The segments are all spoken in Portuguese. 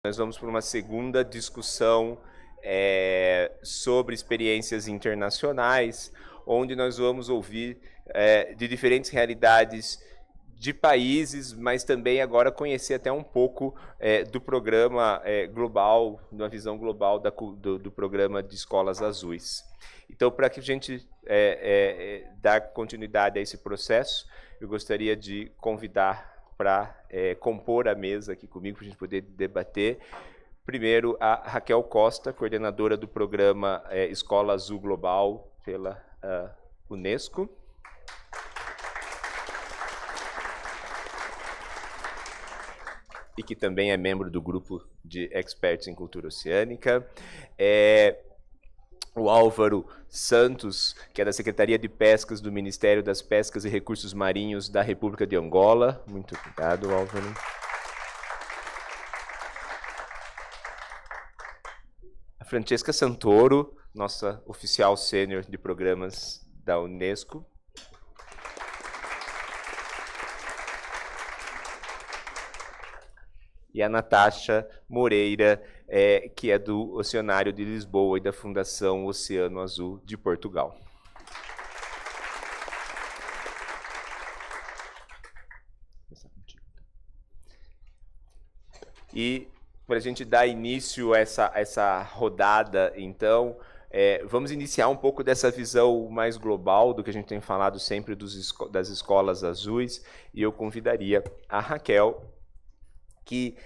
Nós vamos para uma segunda discussão sobre experiências internacionais, onde nós vamos ouvir de diferentes realidades de países, mas também agora conhecer até um pouco do programa global, uma visão global do programa de Escolas Azuis. Então, para que a gente dar continuidade a esse processo, eu gostaria de convidar para compor a mesa aqui comigo, para a gente poder debater. Primeiro, a Raquel Costa, coordenadora do programa Escola Azul Global pela Unesco. E que também é membro do grupo de experts em cultura oceânica. O Álvaro Santos, que é da Secretaria de Pescas do Ministério das Pescas e Recursos Marinhos da República de Angola. Muito obrigado, Álvaro. A Francesca Santoro, nossa oficial sênior de programas da Unesco. E a Natasha Moreira, que é do Oceanário de Lisboa e da Fundação Oceano Azul de Portugal. E para a gente dar início a essa rodada, então, vamos iniciar um pouco dessa visão mais global do que a gente tem falado sempre das escolas azuis, e eu convidaria a Raquel, que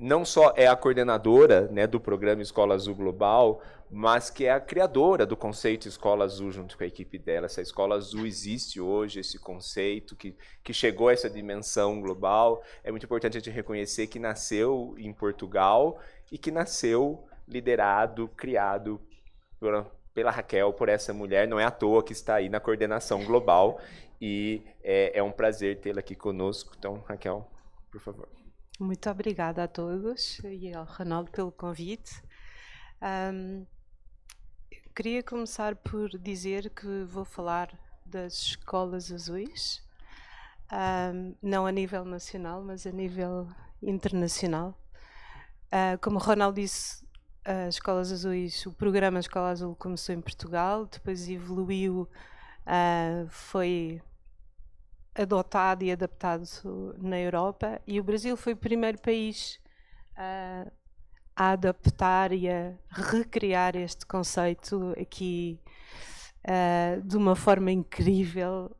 não só é a coordenadora, né, do programa Escola Azul Global, mas que é a criadora do conceito Escola Azul junto com a equipe dela. Essa Escola Azul existe hoje, esse conceito que chegou a essa dimensão global. É muito importante a gente reconhecer que nasceu em Portugal e que nasceu liderado, criado pela Raquel, por essa mulher. Não é à toa que está aí na coordenação global, e é um prazer tê-la aqui conosco. Então, Raquel, por favor. Muito obrigada a todos e ao Ronaldo pelo convite. Queria começar por dizer que vou falar das escolas azuis, não a nível nacional, mas a nível internacional. Como o Ronaldo disse, as escolas azuis, o programa Escola Azul começou em Portugal, depois evoluiu, foi adotado e adaptado na Europa, e o Brasil foi o primeiro país a adaptar e a recriar este conceito aqui de uma forma incrível.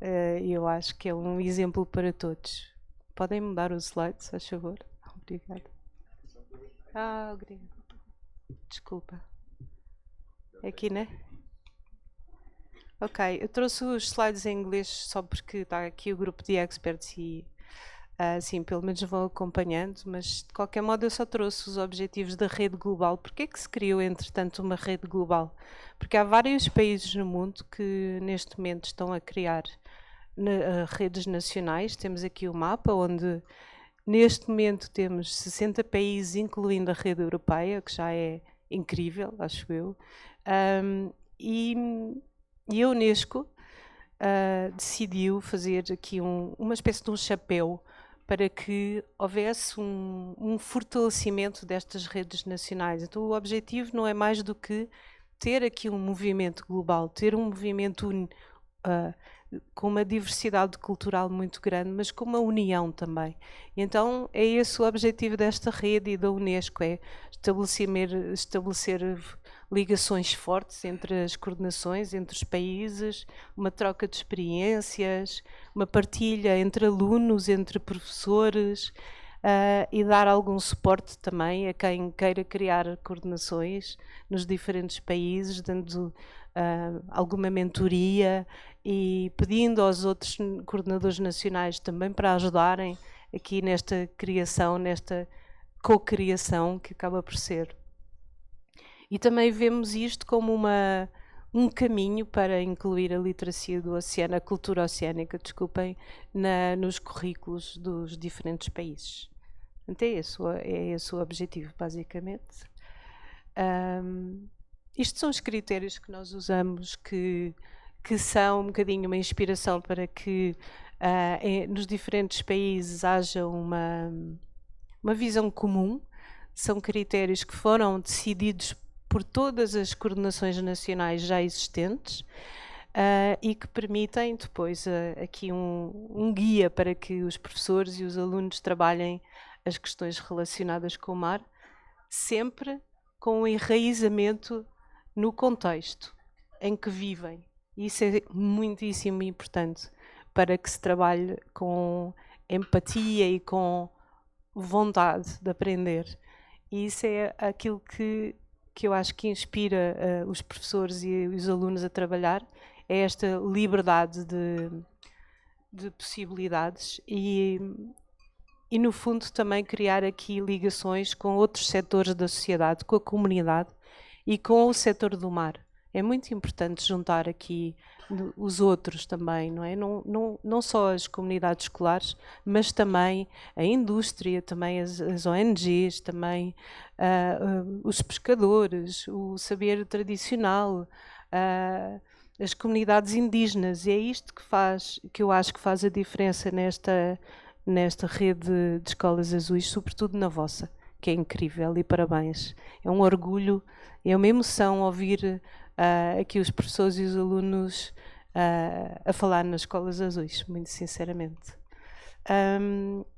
Eu acho que é um exemplo para todos. Podem mudar os slides, se faz favor? Obrigada. Obrigada. Desculpa. É aqui, né? Ok, eu trouxe os slides em inglês só porque está aqui o grupo de experts e assim, pelo menos vão acompanhando, mas de qualquer modo eu só trouxe os objetivos da rede global. Porquê é que se criou, entretanto, uma rede global? Porque há vários países no mundo que neste momento estão a criar redes nacionais. Temos aqui o mapa onde neste momento temos 60 países, incluindo a rede europeia, que já é incrível, acho eu. E a Unesco decidiu fazer aqui uma espécie de um chapéu para que houvesse um fortalecimento destas redes nacionais. Então o objetivo não é mais do que ter aqui um movimento global, ter um movimento com uma diversidade cultural muito grande, mas com uma união também. E então é esse o objetivo desta rede e da Unesco, é estabelecer ligações fortes entre as coordenações, entre os países, uma troca de experiências, uma partilha entre alunos, entre professores, e dar algum suporte também a quem queira criar coordenações nos diferentes países, dando alguma mentoria e pedindo aos outros coordenadores nacionais também para ajudarem aqui nesta criação, nesta co-criação que acaba por ser. E também vemos isto como um caminho para incluir a literacia do oceano, a cultura oceânica, desculpem, nos currículos dos diferentes países. Então é esse o objetivo, basicamente. Isto são os critérios que nós usamos, que são um bocadinho uma inspiração para que nos diferentes países haja uma visão comum são critérios que foram decididos por todas as coordenações nacionais já existentes e que permitem depois aqui um guia para que os professores e os alunos trabalhem as questões relacionadas com o mar, sempre com um enraizamento no contexto em que vivem. Isso é muitíssimo importante para que se trabalhe com empatia e com vontade de aprender. E isso é aquilo que eu acho que inspira os professores e os alunos a trabalhar, é esta liberdade de possibilidades e no fundo também criar aqui ligações com outros setores da sociedade, com a comunidade e com o setor do mar. É muito importante juntar aqui os outros também, não é? Não só as comunidades escolares, mas também a indústria, também as ONGs, também os pescadores, o saber tradicional, as comunidades indígenas. E é isto que eu acho que faz a diferença nesta rede de escolas azuis, sobretudo na vossa, que é incrível, e parabéns. É um orgulho, é uma emoção ouvir aqui os professores e os alunos a falar nas escolas azuis, muito sinceramente.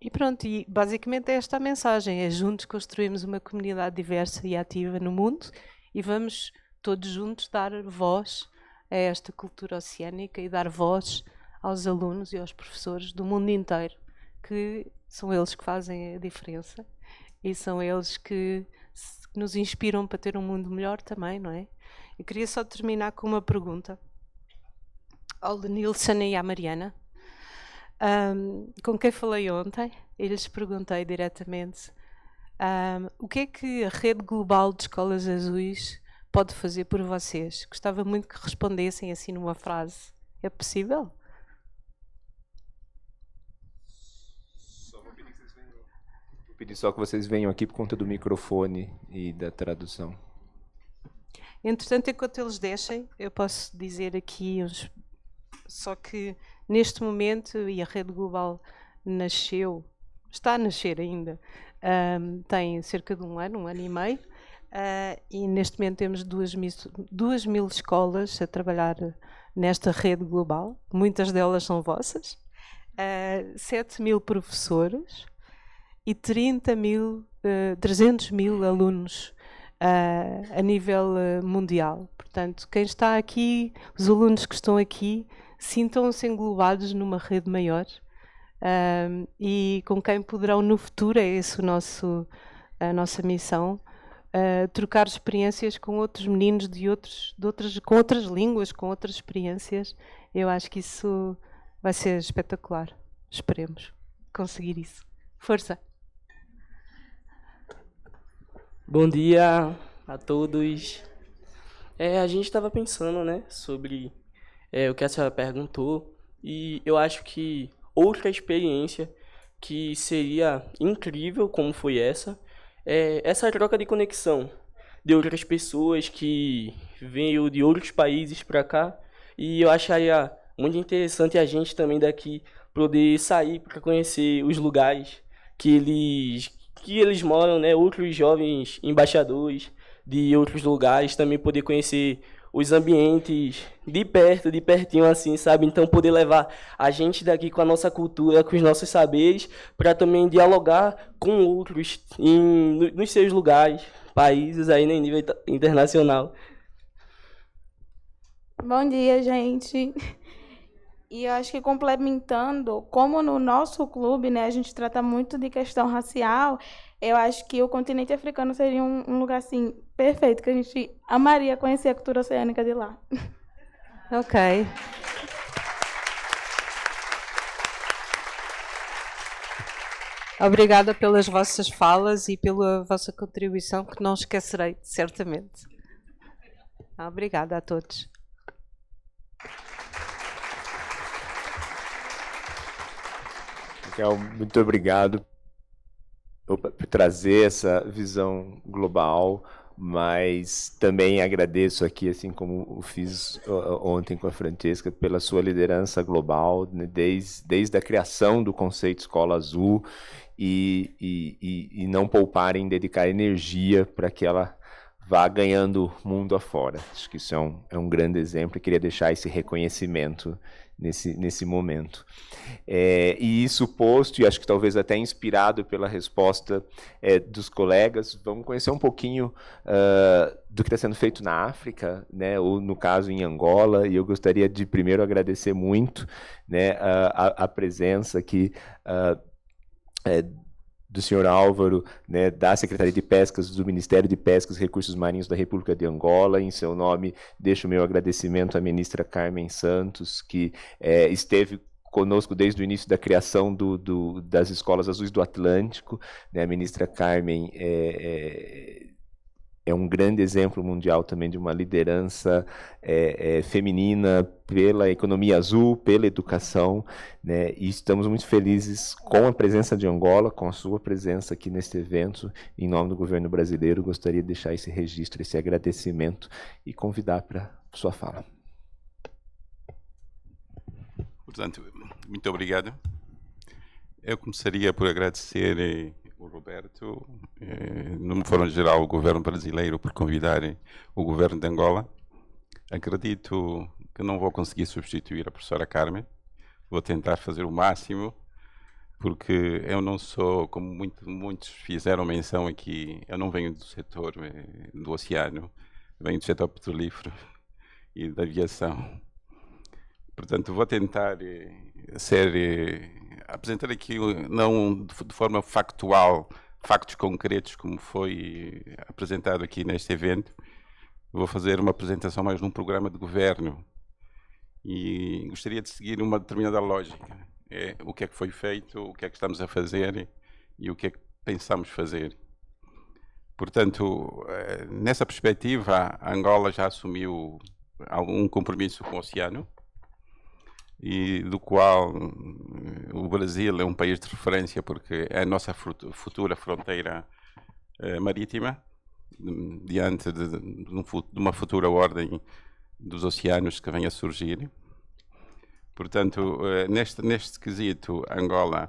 E pronto, e basicamente é esta a mensagem, é juntos construirmos uma comunidade diversa e ativa no mundo e vamos todos juntos dar voz a esta cultura oceânica e dar voz aos alunos e aos professores do mundo inteiro, que são eles que fazem a diferença e são eles que nos inspiram para ter um mundo melhor também, não é? Eu queria só terminar com uma pergunta ao Nilson e à Mariana, com quem falei ontem, e lhes perguntei diretamente o que é que a Rede Global de Escolas Azuis pode fazer por vocês. Gostava muito que respondessem assim numa frase. É possível? Vou pedir só que vocês venham aqui por conta do microfone e da tradução. Entretanto, enquanto eles deixem, eu posso dizer aqui só que neste momento, e a Rede Global nasceu, está a nascer ainda, tem cerca de um ano e meio, e neste momento temos 2.000 escolas a trabalhar nesta rede global, muitas delas são vossas, 7.000 professores e 300.000 alunos a nível mundial. Portanto, quem está aqui, os alunos que estão aqui, sintam-se englobados numa rede maior e com quem poderão no futuro, é esse a nossa missão, trocar experiências com outros meninos com outras línguas, com outras experiências. Eu acho que isso vai ser espetacular. Esperemos conseguir isso. Força! Bom dia a todos. A gente estava pensando, né, sobre o que a senhora perguntou, e eu acho que outra experiência que seria incrível, como foi essa troca de conexão de outras pessoas que veio de outros países para cá, e eu acharia muito interessante a gente também daqui poder sair para conhecer os lugares que eles moram, né? Outros jovens embaixadores de outros lugares também poder conhecer os ambientes de perto, de pertinho assim, sabe? Então poder levar a gente daqui com a nossa cultura, com os nossos saberes, para também dialogar com outros nos seus lugares, países aí, né, em nível internacional. Bom dia, gente. E eu acho que complementando, como no nosso clube, né, a gente trata muito de questão racial, eu acho que o continente africano seria um lugar assim perfeito, que a gente amaria conhecer a cultura oceânica de lá. Ok. Obrigada pelas vossas falas e pela vossa contribuição, que não esquecerei, certamente. Obrigada a todos. Raquel, muito obrigado por trazer essa visão global, mas também agradeço aqui, assim como eu fiz ontem com a Francesca, pela sua liderança global, né, desde a criação do conceito Escola Azul, e não pouparem, dedicar energia para que ela vá ganhando mundo afora. Acho que isso é um grande exemplo e queria deixar esse reconhecimento nesse momento. E isso posto, e acho que talvez até inspirado pela resposta dos colegas, vamos conhecer um pouquinho do que está sendo feito na África, né, ou no caso em Angola, e eu gostaria de primeiro agradecer muito, né, a presença aqui do senhor Álvaro, né, da Secretaria de Pescas, do Ministério de Pescas e Recursos Marinhos da República de Angola. Em seu nome, deixo o meu agradecimento à ministra Carmen Santos, que esteve conosco desde o início da criação das Escolas Azuis do Atlântico. Né, a ministra Carmen é um grande exemplo mundial também de uma liderança feminina pela economia azul, pela educação, né? E estamos muito felizes com a presença de Angola, com a sua presença aqui neste evento. Em nome do governo brasileiro, gostaria de deixar esse registro, esse agradecimento e convidar para sua fala. Portanto, muito obrigado. Eu começaria por agradecer o Roberto, no Fórum Geral, o governo brasileiro, por convidar o governo de Angola. Acredito que não vou conseguir substituir a professora Carmen. Vou tentar fazer o máximo, porque eu não sou, como muitos fizeram menção aqui, eu não venho do setor do oceano, venho do setor petrolífero e da aviação. Portanto, vou tentar apresentar aqui, não de forma factual, factos concretos, como foi apresentado aqui neste evento. Vou fazer uma apresentação mais num programa de governo e gostaria de seguir uma determinada lógica. O que é que foi feito, o que é que estamos a fazer e o que é que pensamos fazer. Portanto, nessa perspectiva, a Angola já assumiu algum compromisso com o oceano, e do qual o Brasil é um país de referência porque é a nossa futura fronteira marítima, diante de uma futura ordem dos oceanos que vem a surgir. Portanto, neste quesito, Angola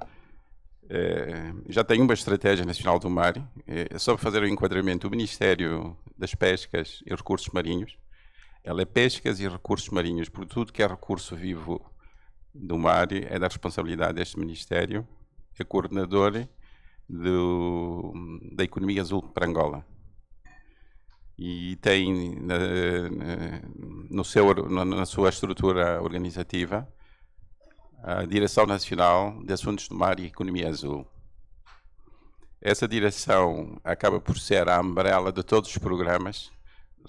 já tem uma estratégia nacional do mar. Só para fazer o enquadramento, o Ministério das Pescas e Recursos Marinhos, ela é pescas e recursos marinhos, por tudo que é recurso vivo do mar é da responsabilidade deste Ministério, é coordenador da economia azul para Angola. E tem na sua estrutura organizativa a Direção Nacional de Assuntos do Mar e Economia Azul. Essa direção acaba por ser a umbrella de todos os programas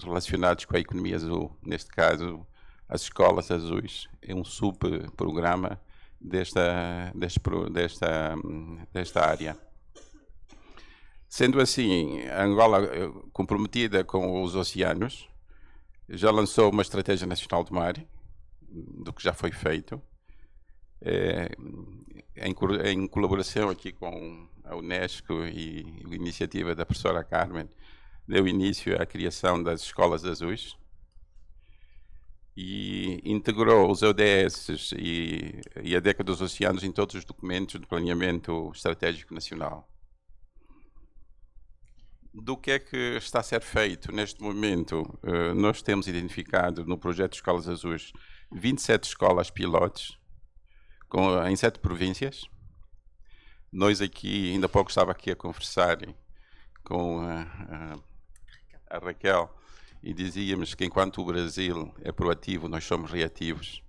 relacionados com a economia azul, neste caso as escolas azuis, é um subprograma desta área. Sendo assim, a Angola, comprometida com os oceanos, já lançou uma estratégia nacional do mar, do que já foi feito, em colaboração aqui com a Unesco e a iniciativa da professora Carmen, deu início à criação das escolas azuis, e integrou os ODS e a década dos oceanos em todos os documentos de planeamento estratégico nacional. Do que é que está a ser feito neste momento? Nós temos identificado no projeto de Escolas Azuis 27 escolas pilotes em 7 províncias. Nós aqui, ainda há pouco estava aqui a conversar com a Raquel, e dizíamos que enquanto o Brasil é proativo, nós somos reativos.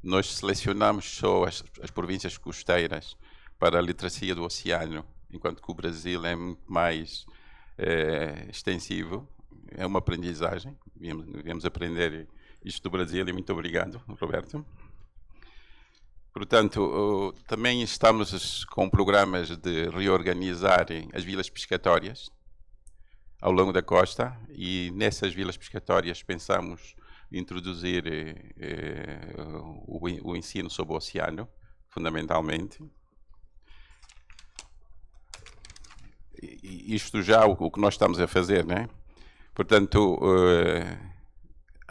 Nós selecionamos só as províncias costeiras para a literacia do oceano, enquanto que o Brasil é muito mais extensivo. É uma aprendizagem, viemos aprender isto do Brasil, e muito obrigado, Roberto. Portanto, também estamos com programas de reorganizar as vilas pescatórias ao longo da costa, e nessas vilas pescatórias pensamos introduzir o ensino sobre o oceano, fundamentalmente. Isto já o que nós estamos a fazer, né? Portanto,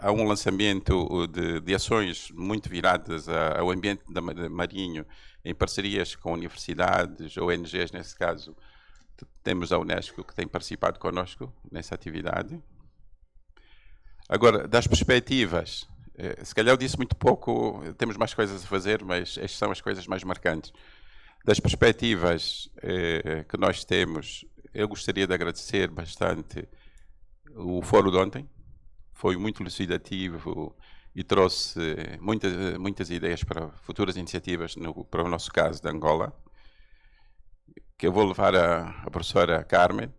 há um lançamento de ações muito viradas ao ambiente marinho, em parcerias com universidades, ONGs nesse caso. Temos a Unesco que tem participado connosco nessa atividade. Agora, das perspectivas, se calhar eu disse muito pouco, temos mais coisas a fazer, mas estas são as coisas mais marcantes. Das perspectivas que nós temos, eu gostaria de agradecer bastante o fórum de ontem. Foi muito elucidativo e trouxe muitas ideias para futuras iniciativas para o nosso caso de Angola, que eu vou levar à professora Carmen,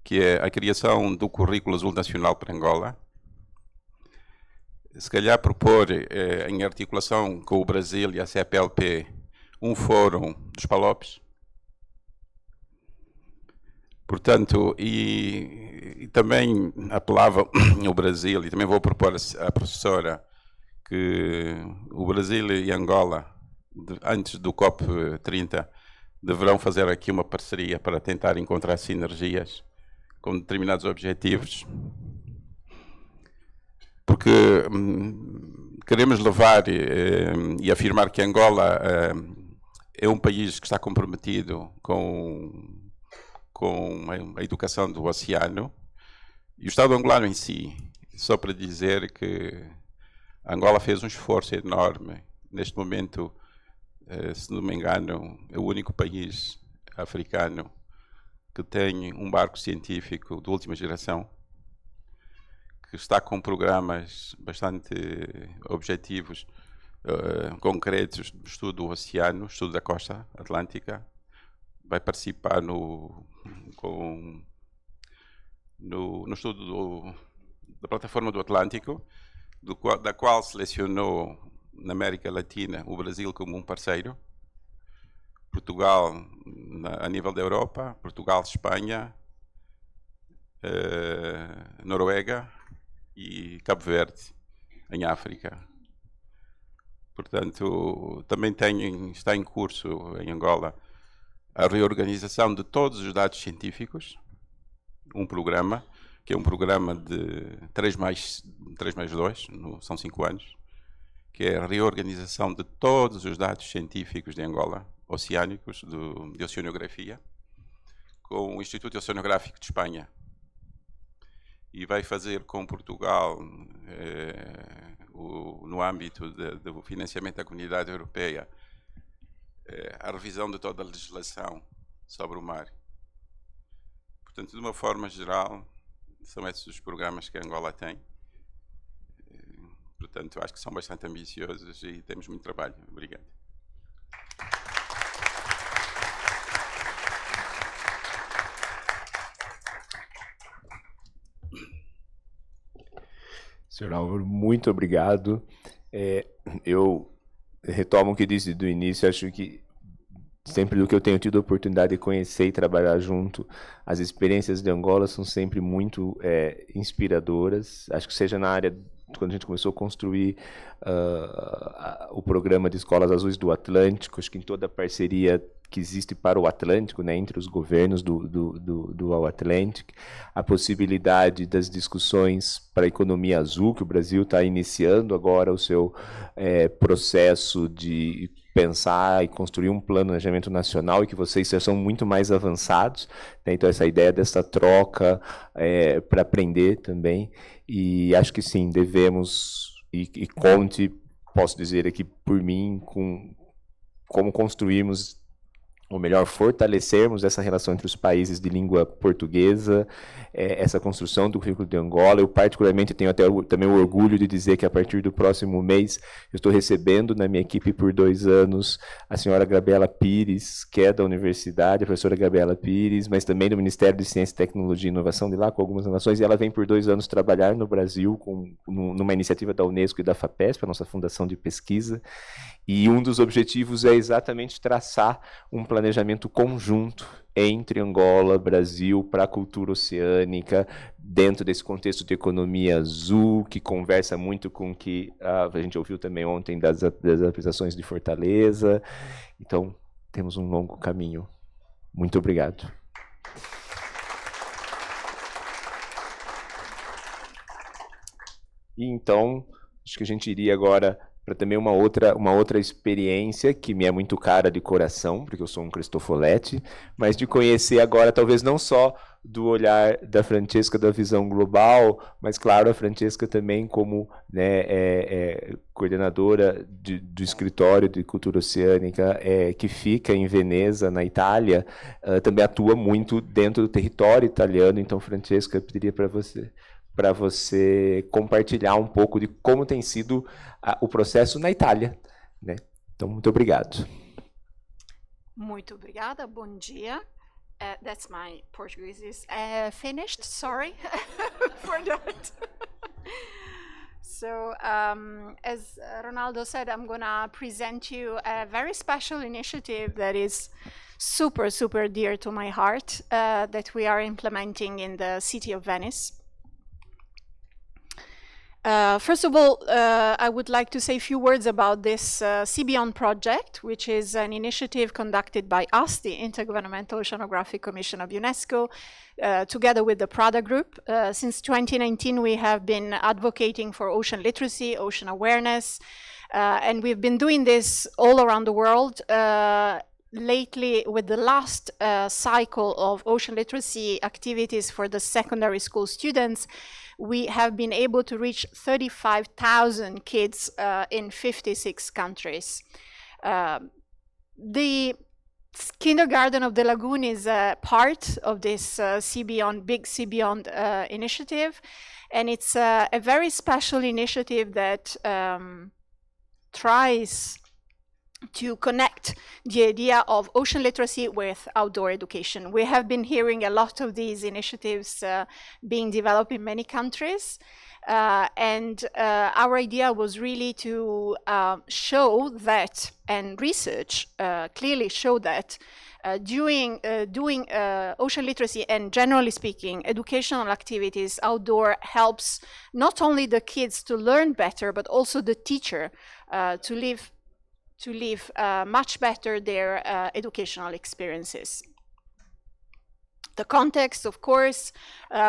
que é a criação do Currículo Azul Nacional para Angola. Se calhar propor, em articulação com o Brasil e a CPLP, um fórum dos PALOPs. Portanto, e também apelava ao Brasil, e também vou propor à professora que o Brasil e Angola, antes do COP30, deverão fazer aqui uma parceria para tentar encontrar sinergias com determinados objetivos. Porque queremos levar e afirmar que Angola é um país que está comprometido com a educação do oceano, e o Estado angolano em si, só para dizer que Angola fez um esforço enorme. Neste momento, se não me engano, é o único país africano que tem um barco científico de última geração, que está com programas bastante objetivos, concretos, de estudo do oceano, estudo da costa atlântica. Vai participar no estudo da plataforma do Atlântico, da qual selecionou na América Latina o Brasil como um parceiro, Portugal a nível da Europa, Portugal, Espanha, Noruega e Cabo Verde, em África. Portanto, também está em curso em Angola a reorganização de todos os dados científicos, um programa, que é um programa de 3+2, são 5 anos, que é a reorganização de todos os dados científicos de Angola, oceânicos, de oceanografia, com o Instituto Oceanográfico de Espanha. E vai fazer com Portugal, no âmbito do financiamento da Comunidade Europeia, a revisão de toda a legislação sobre o mar. Portanto, de uma forma geral, são esses os programas que a Angola tem. Portanto, acho que são bastante ambiciosos e temos muito trabalho. Obrigado. Senhor Álvaro, muito obrigado. Eu retomo o que disse do início, acho que sempre do que eu tenho tido a oportunidade de conhecer e trabalhar junto, as experiências de Angola são sempre muito inspiradoras. Acho que seja na área, quando a gente começou a construir o programa de Escolas Azuis do Atlântico, acho que em toda a parceria que existe para o Atlântico, né, entre os governos do Atlântico, a possibilidade das discussões para a economia azul, que o Brasil está iniciando agora o seu processo de pensar e construir um planejamento nacional, e que vocês já são muito mais avançados, né? Então essa ideia dessa troca para aprender também, e acho que sim, devemos, e conte, posso dizer aqui por mim, com como construirmos, ou melhor, fortalecermos essa relação entre os países de língua portuguesa, essa construção do currículo de Angola. Eu particularmente tenho até também o orgulho de dizer que a partir do próximo mês eu estou recebendo na minha equipe por 2 anos a senhora Gabriela Pires, que é da universidade, a professora Gabriela Pires, mas também do Ministério de Ciência, Tecnologia e Inovação de lá, com algumas relações, e ela vem por 2 anos trabalhar no Brasil numa iniciativa da Unesco e da FAPESP, a nossa fundação de pesquisa, e um dos objetivos é exatamente traçar um planejamento conjunto entre Angola, Brasil, para a cultura oceânica, dentro desse contexto de economia azul, que conversa muito com o que a gente ouviu também ontem das apresentações de Fortaleza. Então, temos um longo caminho. Muito obrigado. E então, acho que a gente iria agora para também uma outra experiência que me é muito cara de coração, porque eu sou um Cristofoletti, mas de conhecer agora, talvez não só do olhar da Francesca da visão global, mas claro, a Francesca também como, né, coordenadora do escritório de cultura oceânica que fica em Veneza, na Itália, também atua muito dentro do território italiano. Então, Francesca, eu pediria para você compartilhar um pouco de como tem sido o processo na Itália, né? Então, muito obrigado. Muito obrigada, bom dia. That's my Portuguese is finished, sorry for that. So, as Ronaldo said, I'm gonna present you a very special initiative that is super, super dear to my heart, that we are implementing in the city of Venice. First of all, I would like to say a few words about this CBON project, which is an initiative conducted by us, the Intergovernmental Oceanographic Commission of UNESCO, together with the Prada Group. Since 2019, we have been advocating for ocean literacy, ocean awareness, and we've been doing this all around the world. Lately, with the last cycle of ocean literacy activities for the secondary school students, we have been able to reach 35,000 kids in 56 countries. The Kindergarten of the Lagoon is a part of this Big Sea Beyond initiative, and it's a very special initiative that tries to connect the idea of ocean literacy with outdoor education. We have been hearing a lot of these initiatives being developed in many countries, and our idea was really to show that, and research clearly show that doing ocean literacy and, generally speaking, educational activities outdoor helps not only the kids to learn better, but also the teacher to live much better their educational experiences. The context, of course,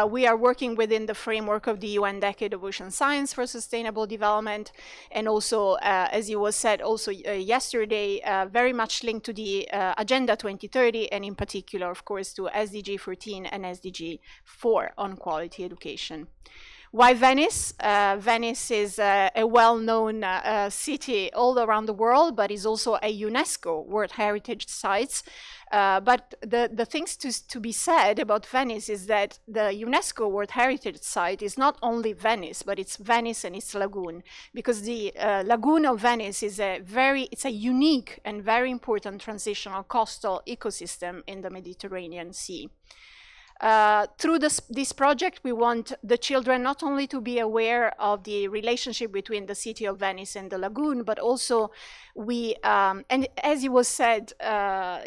we are working within the framework of the UN Decade of Ocean Science for Sustainable Development, and also, as you was said also yesterday, very much linked to the Agenda 2030, and in particular, of course, to SDG 14 and SDG 4 on quality education. Why Venice? Venice is a well-known city all around the world, but is also a UNESCO World Heritage Site. But the things to be said about Venice is that the UNESCO World Heritage Site is not only Venice, but it's Venice and its lagoon, because the lagoon of Venice is it's a unique and very important transitional coastal ecosystem in the Mediterranean Sea. Through this project, we want the children not only to be aware of the relationship between the city of Venice and the lagoon, but also and as it was said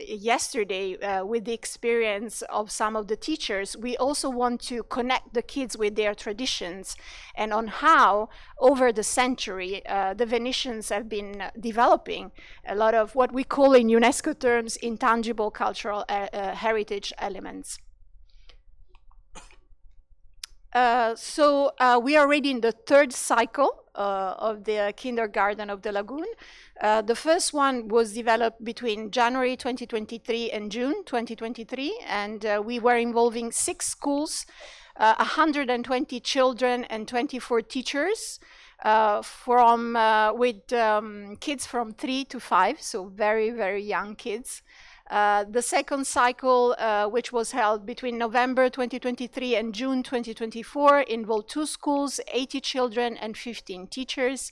yesterday, with the experience of some of the teachers, we also want to connect the kids with their traditions and on how, over the century, the Venetians have been developing a lot of what we call in UNESCO terms intangible cultural heritage elements. So we are already in the third cycle of the Kindergarten of the Lagoon. The first one was developed between January 2023 and June 2023, and we were involving 6 schools, 120 children and 24 teachers with kids from 3 to 5, so very, very young kids. The second cycle, which was held between November 2023 and June 2024, involved 2 schools, 80 children, and 15 teachers.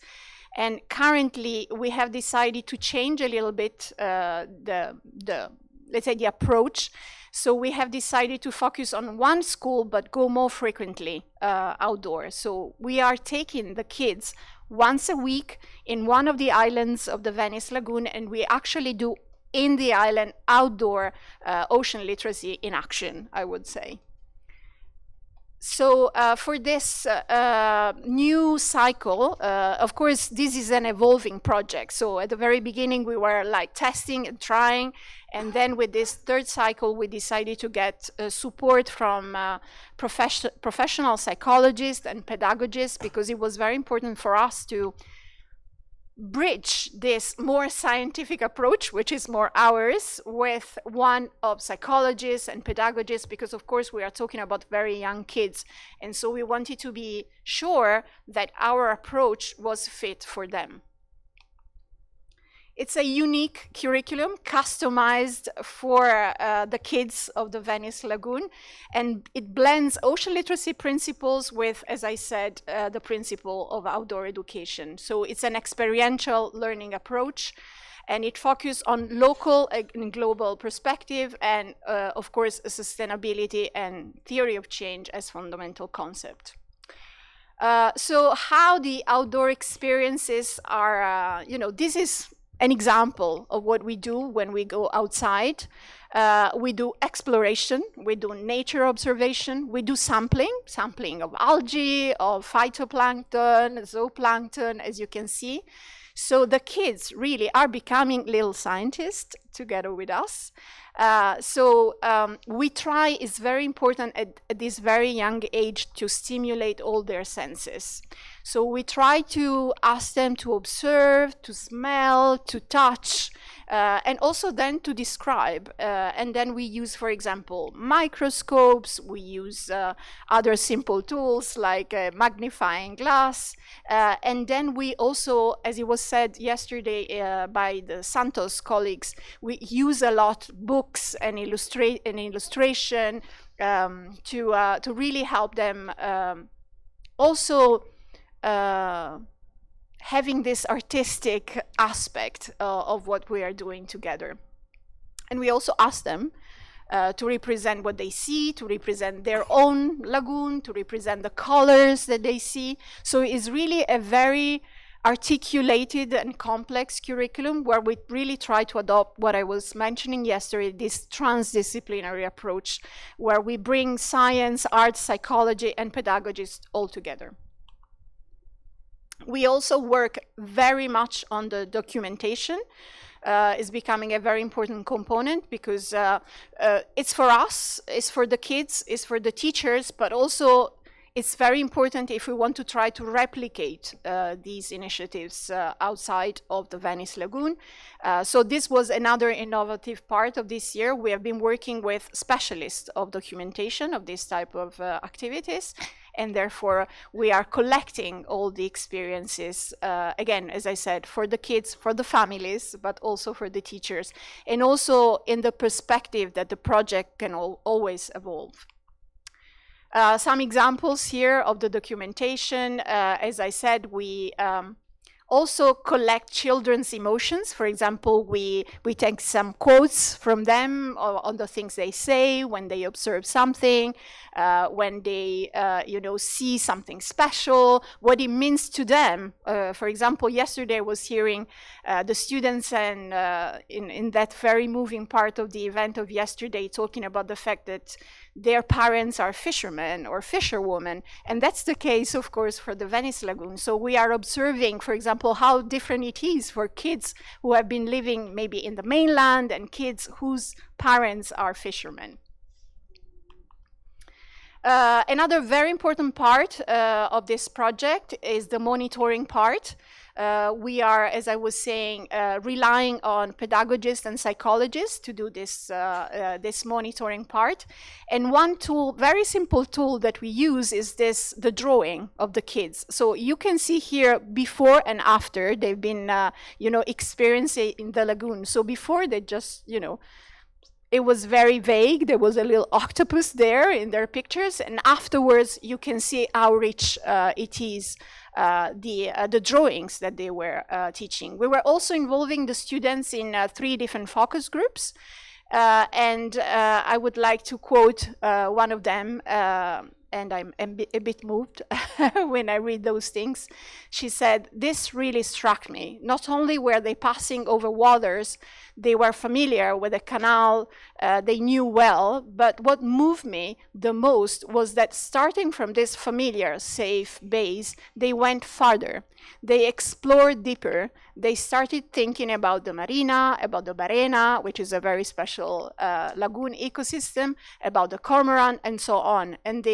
And currently, we have decided to change a little bit let's say, the approach. So we have decided to focus on 1 school, but go more frequently outdoors. So we are taking the kids once a week in one of the islands of the Venice Lagoon, and we actually do in the island outdoor ocean literacy in action, I would say. So for this new cycle, of course, this is an evolving project. So at the very beginning, we were like testing and trying. And then with this third cycle, we decided to get support from professional psychologists and pedagogists, because it was very important for us to bridge this more scientific approach, which is more ours, with one of psychologists and pedagogists, because of course we are talking about very young kids. And so we wanted to be sure that our approach was fit for them. It's a unique curriculum customized for the kids of the Venice Lagoon, and it blends ocean literacy principles with, as I said, the principle of outdoor education. So it's an experiential learning approach, and it focuses on local and global perspective, and of course, sustainability and theory of change as fundamental concept. So how the outdoor experiences are, this is an example of what we do when we go outside. We do exploration, we do nature observation, we do sampling of algae, of phytoplankton, zooplankton, as you can see. So the kids really are becoming little scientists together with us. We try, it's very important at this very young age to stimulate all their senses. So we try to ask them to observe, to smell, to touch, and also then to describe. And then we use, for example, microscopes, we use other simple tools like a magnifying glass. And then we also, as it was said yesterday by the Santos colleagues, we use a lot books and illustration to really help them also having this artistic aspect of what we are doing together. And we also ask them to represent what they see, to represent their own lagoon, to represent the colors that they see. So it's really a very articulated and complex curriculum where we really try to adopt what I was mentioning yesterday, this transdisciplinary approach, where we bring science, art, psychology, and pedagogists all together. We also work very much on the documentation. Is becoming a very important component, because it's for us, it's for the kids, it's for the teachers, but also it's very important if we want to try to replicate these initiatives outside of the Venice Lagoon. So this was another innovative part of this year. We have been working with specialists of documentation of this type of activities, and therefore we are collecting all the experiences, again, as I said, for the kids, for the families, but also for the teachers, and also in the perspective that the project can always evolve. Some examples here of the documentation. As I said, we also collect children's emotions. For example, we take some quotes from them on the things they say when they observe something, when they see something special, what it means to them. For example, yesterday I was hearing the students and in that very moving part of the event of yesterday talking about the fact that their parents are fishermen or fisherwomen, and that's the case, of course, for the Venice Lagoon. So we are observing, for example, how different it is for kids who have been living maybe in the mainland and kids whose parents are fishermen. Another very important part of this project is the monitoring part. We are, as I was saying, relying on pedagogists and psychologists to do this, this monitoring part. And one tool, very simple tool that we use is the drawing of the kids. So you can see here before and after they've been, experiencing in the lagoon. So before they just, it was very vague. There was a little octopus there in their pictures. And afterwards, you can see how rich it is, the drawings that they were teaching. We were also involving the students in 3 different focus groups. And I would like to quote one of them. and I'm a bit moved when I read those things. She said, this really struck me. Not only were they passing over waters, they were familiar with the canal, they knew well, but what moved me the most was that starting from this familiar, safe base, they went farther. They explored deeper. They started thinking about the marina, about the Barena, which is a very special lagoon ecosystem, about the cormorant, and so on. And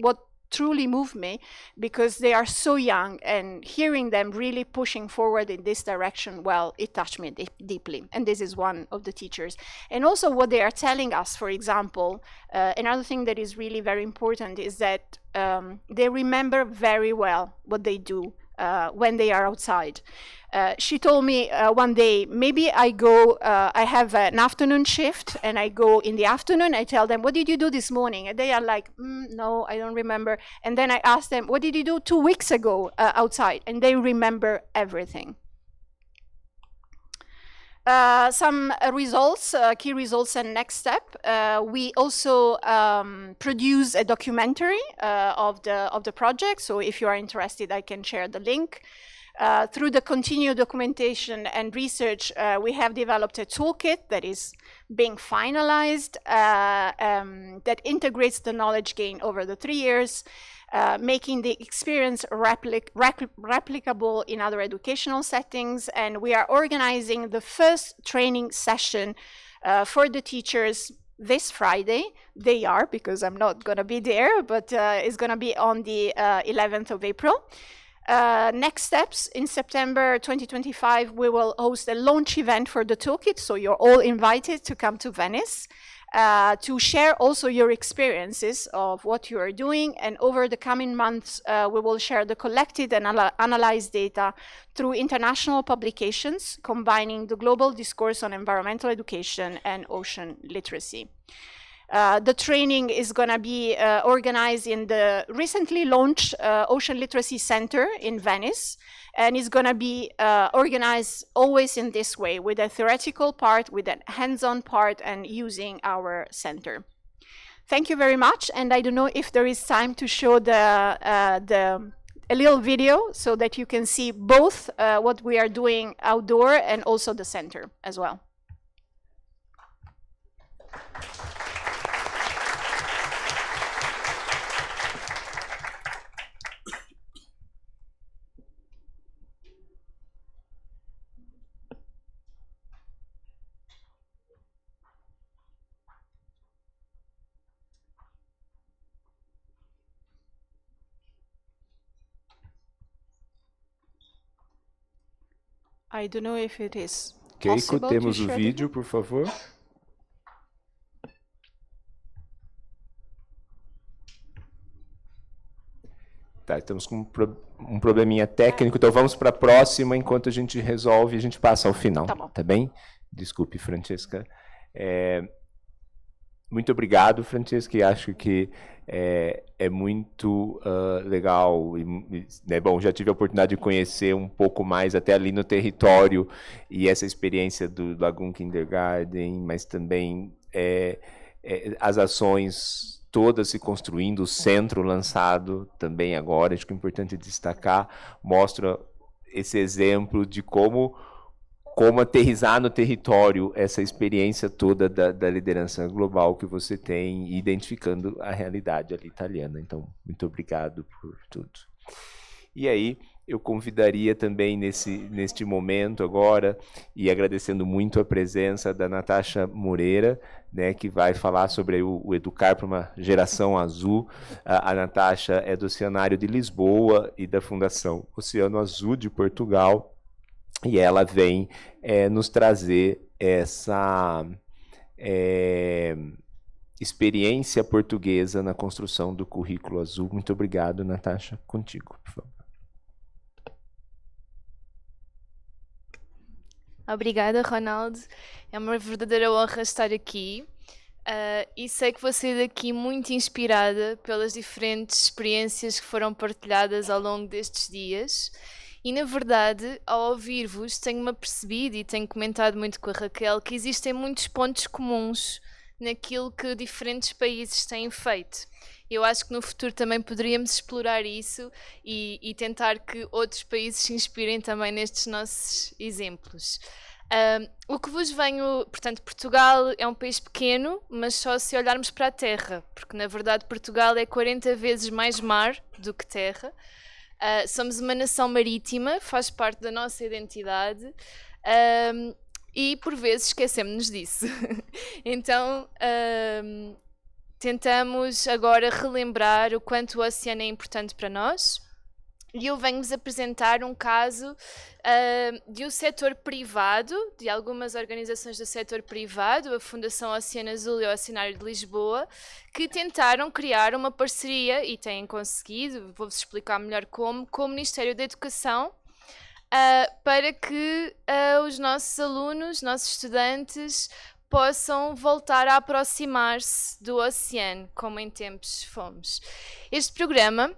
what truly moved me, because they are so young, and hearing them really pushing forward in this direction, well, it touched me deeply. And this is one of the teachers. And also what they are telling us, for example, another thing that is really very important is that they remember very well what they do when they are outside. She told me one day, maybe I go, I have an afternoon shift, and I go in the afternoon, I tell them, what did you do this morning? And they are like, no, I don't remember. And then I ask them, what did you do 2 weeks ago outside? And they remember everything. Some results, key results and next step. We also produce a documentary of the project. So if you are interested, I can share the link. Through the continued documentation and research, we have developed a toolkit that is being finalized, that integrates the knowledge gained over the 3 years, making the experience replicable in other educational settings. And we are organizing the first training session for the teachers this Friday. They are, because I'm not going to be there, but it's going to be on the 11th of April. Next steps, in September 2025, we will host a launch event for the toolkit, so you're all invited to come to Venice to share also your experiences of what you are doing. And over the coming months, we will share the collected and analyzed data through international publications, combining the global discourse on environmental education and ocean literacy. The training is going to be organized in the recently launched Ocean Literacy Center in Venice, and it's going to be organized always in this way, with a theoretical part, with a hands-on part, and using our center. Thank you very much, and I don't know if there is time to show a little video so that you can see both what we are doing outdoor and also the center as well. I don't know if it is Keiko, possible temos to o share vídeo, por favor. Tá, estamos com um probleminha técnico, então vamos para a próxima, enquanto a gente resolve, a gente passa ao final. Tá bom. Tá bem? Desculpe, Francesca. Muito obrigado, Francesca, e acho que é muito legal. Bom, já tive a oportunidade de conhecer um pouco mais até ali no território e essa experiência do Lagoon Kindergarten, mas também as ações todas se construindo, o centro lançado também agora, acho que é importante destacar, mostra esse exemplo de como aterrissar no território essa experiência toda da liderança global que você tem, identificando a realidade ali italiana. Então, muito obrigado por tudo. E aí, eu convidaria também neste momento agora, e agradecendo muito a presença da Natasha Moreira, né, que vai falar sobre o Educar para uma Geração Azul. A Natasha é do Oceanário de Lisboa e da Fundação Oceano Azul de Portugal, e ela vem nos trazer essa experiência portuguesa na construção do currículo azul. Muito obrigado, Natasha. Contigo, por favor. Obrigada, Ronaldo. É uma verdadeira honra estar aqui. E sei que vou sair daqui muito inspirada pelas diferentes experiências que foram partilhadas ao longo destes dias. E, na verdade, ao ouvir-vos, tenho-me apercebido e tenho comentado muito com a Raquel que existem muitos pontos comuns naquilo que diferentes países têm feito. Eu acho que no futuro também poderíamos explorar isso e tentar que outros países se inspirem também nestes nossos exemplos. O que vos venho, portanto, Portugal é um país pequeno, mas só se olharmos para a terra, porque na verdade Portugal é 40 vezes mais mar do que terra. Somos uma nação marítima, faz parte da nossa identidade. E por vezes esquecemos-nos disso. Então tentamos agora relembrar o quanto o oceano é importante para nós. E eu venho-vos apresentar um caso de um setor privado, de algumas organizações do setor privado, a Fundação Oceano Azul e o Oceanário de Lisboa, que tentaram criar uma parceria, e têm conseguido, vou-vos explicar melhor como, com o Ministério da Educação, para que os nossos alunos, nossos estudantes, possam voltar a aproximar-se do oceano, como em tempos fomos. Este programa,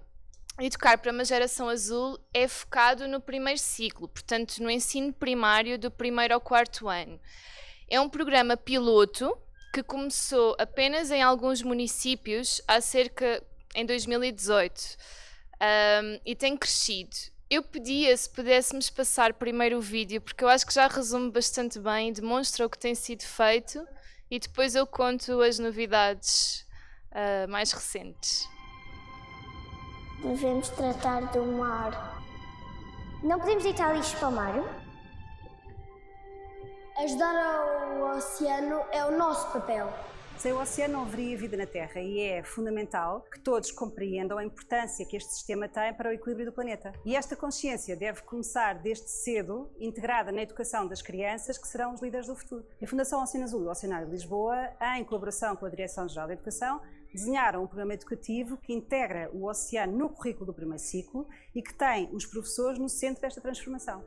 Educar para uma Geração Azul, é focado no primeiro ciclo, portanto no ensino primário do 1º ao 4º ano. É um programa piloto que começou apenas em alguns municípios em 2018 e tem crescido. Eu pedia se pudéssemos passar primeiro o vídeo, porque eu acho que já resume bastante bem, demonstra o que tem sido feito, e depois eu conto as novidades mais recentes. Devemos tratar do mar. Não podemos deitar lixo para o mar? Ajudar ao oceano é o nosso papel. Sem o oceano não haveria vida na Terra e é fundamental que todos compreendam a importância que este sistema tem para o equilíbrio do planeta. E esta consciência deve começar desde cedo, integrada na educação das crianças, que serão os líderes do futuro. A Fundação Oceano Azul e o Oceanário de Lisboa, em colaboração com a Direção-Geral da Educação, desenharam um programa educativo que integra o oceano no currículo do primeiro ciclo e que tem os professores no centro desta transformação.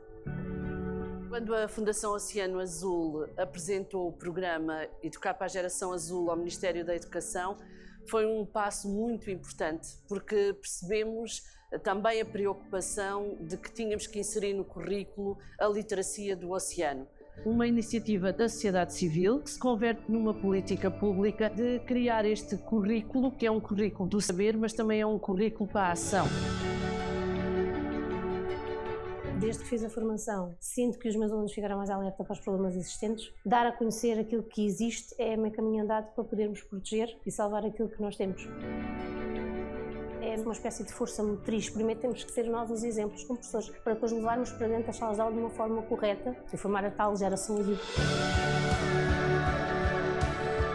Quando a Fundação Oceano Azul apresentou o programa Educar para a Geração Azul ao Ministério da Educação, foi um passo muito importante, porque percebemos também a preocupação de que tínhamos que inserir no currículo a literacia do oceano. Uma iniciativa da sociedade civil que se converte numa política pública de criar este currículo, que é um currículo do saber, mas também é um currículo para a ação. Desde que fiz a formação, sinto que os meus alunos ficaram mais alerta para os problemas existentes. Dar a conhecer aquilo que existe é meio caminho andado para podermos proteger e salvar aquilo que nós temos. É uma espécie de força motriz. Primeiro temos que ser nós os exemplos como professores, para depois levarmos para dentro das salas de aula de uma forma correta e formar a tal geração azul.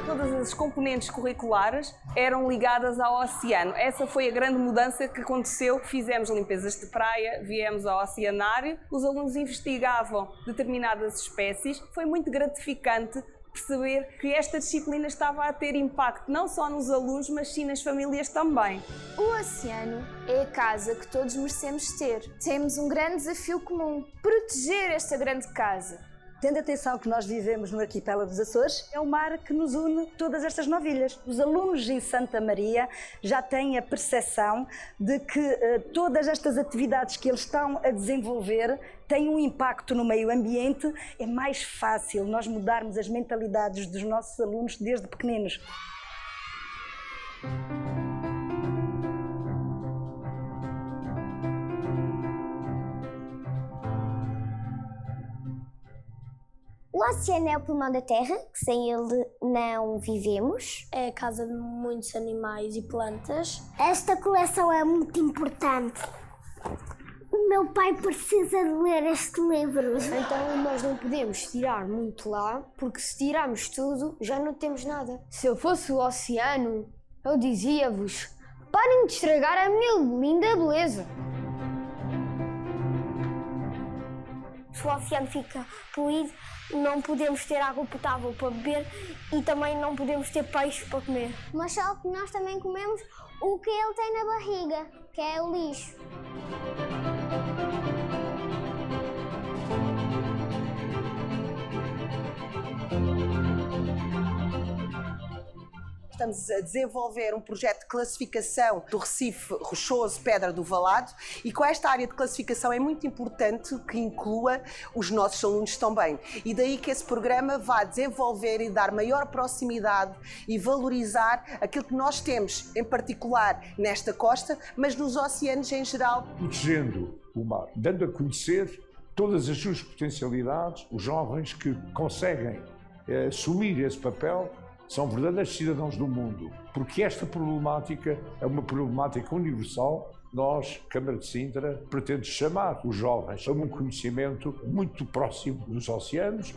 Todas as componentes curriculares eram ligadas ao oceano. Essa foi a grande mudança que aconteceu. Fizemos limpezas de praia, viemos ao oceanário, os alunos investigavam determinadas espécies. Foi muito gratificante perceber que esta disciplina estava a ter impacto não só nos alunos, mas sim nas famílias também. O oceano é a casa que todos merecemos ter. Temos um grande desafio comum: proteger esta grande casa. Tendo atenção que nós vivemos no arquipélago dos Açores, é o mar que nos une todas estas 9 ilhas. Os alunos em Santa Maria já têm a percepção de que todas estas atividades que eles estão a desenvolver têm um impacto no meio ambiente. É mais fácil nós mudarmos as mentalidades dos nossos alunos desde pequeninos. O oceano é o pulmão da Terra, que sem ele não vivemos. É a casa de muitos animais e plantas. Esta coleção é muito importante. O meu pai precisa de ler este livro. Então nós não podemos tirar muito lá, porque se tirarmos tudo, já não temos nada. Se eu fosse o oceano, eu dizia-vos: parem de estragar a minha linda beleza. Se o oceano fica poluído, não podemos ter água potável para beber e também não podemos ter peixe para comer. Mas só que nós também comemos o que ele tem na barriga, que é o lixo. estamos a desenvolver um projeto de classificação do Recife Rochoso Pedra do Valado, e com esta área de classificação é muito importante que inclua os nossos alunos também. E daí que esse programa vai desenvolver e dar maior proximidade e valorizar aquilo que nós temos, em particular nesta costa, mas nos oceanos em geral. Protegendo o mar, dando a conhecer todas as suas potencialidades, os jovens que conseguem assumir esse papel são verdadeiros cidadãos do mundo, porque esta problemática é uma problemática universal. Nós, Câmara de Sintra, pretende chamar os jovens a um conhecimento muito próximo dos oceanos.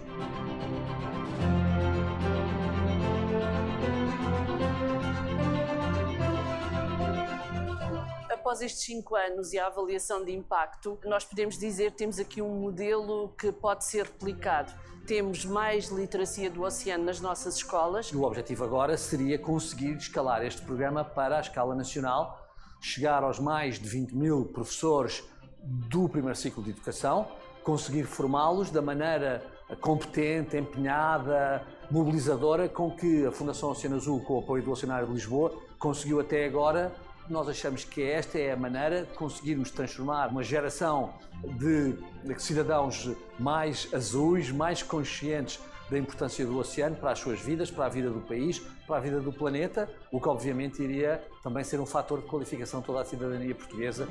Após estes 5 anos e a avaliação de impacto, nós podemos dizer que temos aqui um modelo que pode ser replicado. Temos mais literacia do oceano nas nossas escolas. O objetivo agora seria conseguir escalar este programa para a escala nacional, chegar aos mais de 20 mil professores do primeiro ciclo de educação, conseguir formá-los da maneira competente, empenhada, mobilizadora com que a Fundação Oceano Azul, com o apoio do Oceanário de Lisboa, conseguiu até agora. Nós achamos que esta é a maneira de conseguirmos transformar uma geração de cidadãos mais azuis, mais conscientes da importância do oceano para as suas vidas, para a vida do país, para a vida do planeta, o que obviamente iria também ser um fator de qualificação de toda a cidadania portuguesa.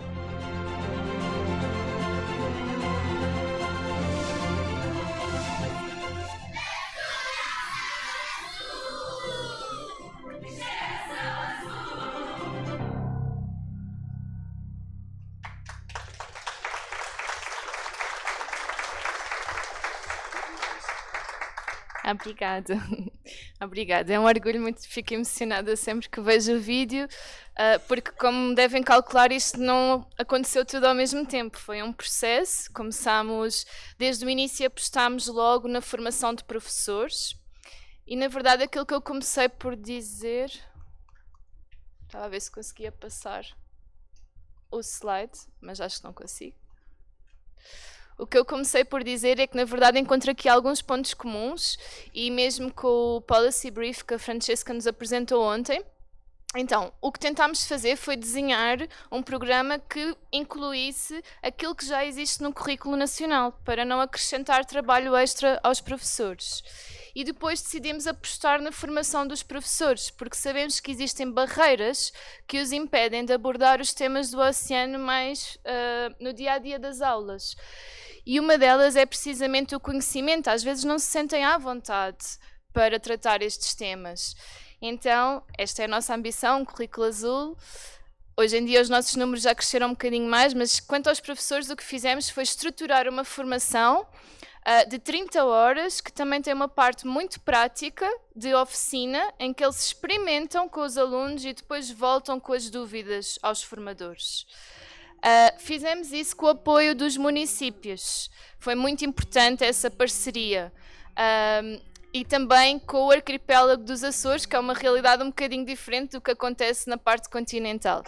Obrigada. Obrigada. É um orgulho, muito, fico emocionada sempre que vejo o vídeo, porque, como devem calcular, isto não aconteceu tudo ao mesmo tempo. Foi um processo. Começámos, desde o início, apostámos logo na formação de professores. E, na verdade, aquilo que eu comecei por dizer... Estava a ver se conseguia passar o slide, mas acho que não consigo. O que eu comecei por dizer é que, na verdade, encontro aqui alguns pontos comuns, e mesmo com o Policy Brief que a Francesca nos apresentou ontem. Então, o que tentámos fazer foi desenhar um programa que incluísse aquilo que já existe no currículo nacional, para não acrescentar trabalho extra aos professores. E depois decidimos apostar na formação dos professores, porque sabemos que existem barreiras que os impedem de abordar os temas do oceano mais no dia-a-dia das aulas. E uma delas é precisamente o conhecimento. Às vezes não se sentem à vontade para tratar estes temas. Então, esta é a nossa ambição, um currículo azul. Hoje em dia os nossos números já cresceram um bocadinho mais, mas quanto aos professores, o que fizemos foi estruturar uma formação de 30 horas, que também tem uma parte muito prática de oficina, em que eles experimentam com os alunos e depois voltam com as dúvidas aos formadores. Fizemos isso com o apoio dos municípios. Foi muito importante essa parceria. E também com o arquipélago dos Açores, que é uma realidade um bocadinho diferente do que acontece na parte continental.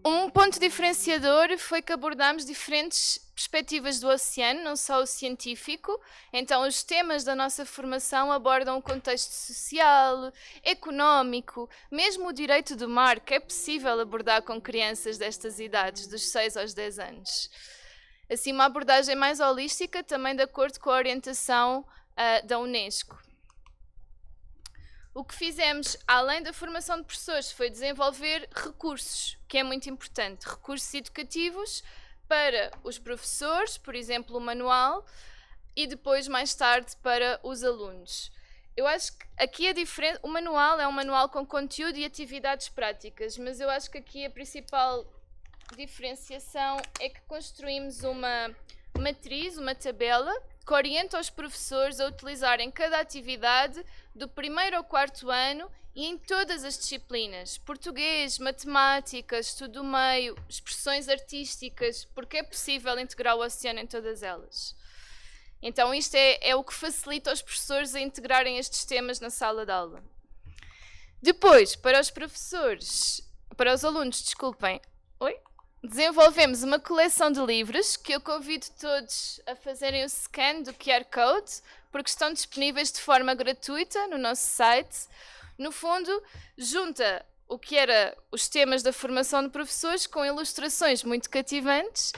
Um ponto diferenciador foi que abordámos diferentes perspectivas do oceano, não só o científico. Então, os temas da nossa formação abordam o contexto social, económico, mesmo o direito do mar, que é possível abordar com crianças destas idades, dos 6 aos 10 anos. Assim, uma abordagem mais holística, também de acordo com a orientação da Unesco. O que fizemos, além da formação de professores, foi desenvolver recursos, que é muito importante. Recursos educativos para os professores, por exemplo, o manual, e depois, mais tarde, para os alunos. Eu acho que aqui a diferença... O manual é um manual com conteúdo e atividades práticas, mas eu acho que aqui a principal diferenciação é que construímos uma matriz, uma tabela, que orienta os professores a utilizarem cada atividade do 1º ao 4º ano e em todas as disciplinas. Português, matemática, estudo do meio, expressões artísticas, porque é possível integrar o oceano em todas elas. Então isto é o que facilita os professores a integrarem estes temas na sala de aula. Depois, para os professores, para os alunos, desculpem. Oi? desenvolvemos uma coleção de livros que eu convido todos a fazerem o scan do QR Code, porque estão disponíveis de forma gratuita no nosso site. No fundo, junta o que era os temas da formação de professores com ilustrações muito cativantes,